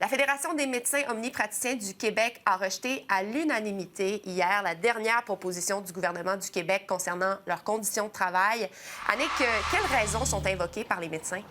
La Fédération des médecins omnipraticiens du Québec a rejeté à l'unanimité hier la dernière proposition du gouvernement du Québec concernant leurs conditions de travail. Annick, quelles raisons sont invoquées par les médecins?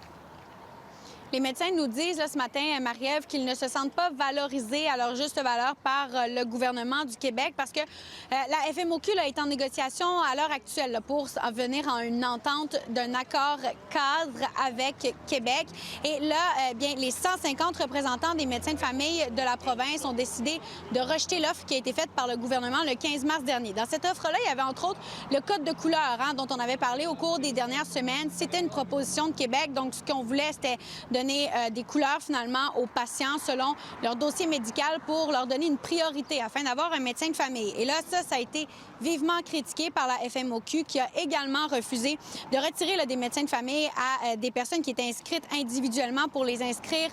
Les médecins nous disent là, ce matin, Marie-Ève, qu'ils ne se sentent pas valorisés à leur juste valeur par le gouvernement du Québec parce que la FMOQ là, est en négociation à l'heure actuelle là, pour venir à une entente d'un accord cadre avec Québec. Et là, bien, les 150 représentants des médecins de famille de la province ont décidé de rejeter l'offre qui a été faite par le gouvernement le 15 mars dernier. Dans cette offre-là, il y avait entre autres le code de couleur dont on avait parlé au cours des dernières semaines. C'était une proposition de Québec, donc ce qu'on voulait, c'était donner des couleurs finalement aux patients selon leur dossier médical pour leur donner une priorité afin d'avoir un médecin de famille. Et là, ça a été vivement critiqué par la FMOQ qui a également refusé de retirer là, des médecins de famille à des personnes qui étaient inscrites individuellement pour les inscrire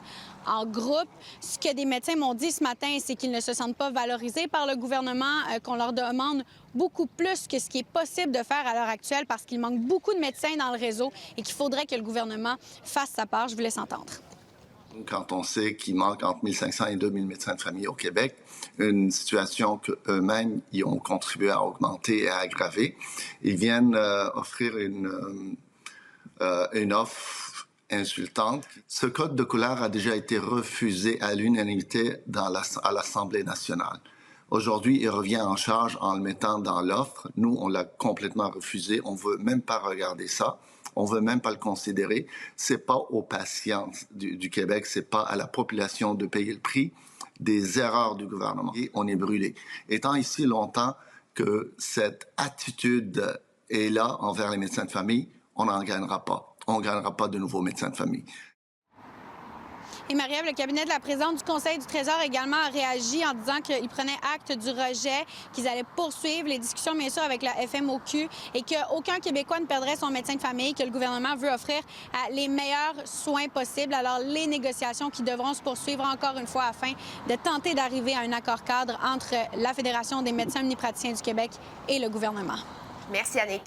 en groupe. Ce que des médecins m'ont dit ce matin, c'est qu'ils ne se sentent pas valorisés par le gouvernement, qu'on leur demande beaucoup plus que ce qui est possible de faire à l'heure actuelle parce qu'il manque beaucoup de médecins dans le réseau et qu'il faudrait que le gouvernement fasse sa part. Je vous laisse entendre. Quand on sait qu'il manque entre 1500 et 2000 médecins de famille au Québec, une situation qu'eux-mêmes y ont contribué à augmenter et à aggraver, ils viennent offrir une offre insultante. Ce code de couleur a déjà été refusé à l'unanimité à l'Assemblée nationale. Aujourd'hui, il revient en charge en le mettant dans l'offre. Nous, on l'a complètement refusé. On ne veut même pas regarder ça. On ne veut même pas le considérer. Ce n'est pas aux patients du Québec, ce n'est pas à la population de payer le prix des erreurs du gouvernement. Et on est brûlé. Étant ici longtemps que cette attitude est là envers les médecins de famille, on n'en gagnera pas. On ne gagnera pas de nouveaux médecins de famille. Et Marie-Ève, le cabinet de la présidente du Conseil du Trésor également a réagi en disant qu'ils prenaient acte du rejet, qu'ils allaient poursuivre les discussions, bien sûr, avec la FMOQ et qu'aucun Québécois ne perdrait son médecin de famille, que le gouvernement veut offrir les meilleurs soins possibles. Alors, les négociations qui devront se poursuivre encore une fois afin de tenter d'arriver à un accord cadre entre la Fédération des médecins omnipraticiens du Québec et le gouvernement. Merci, Annick.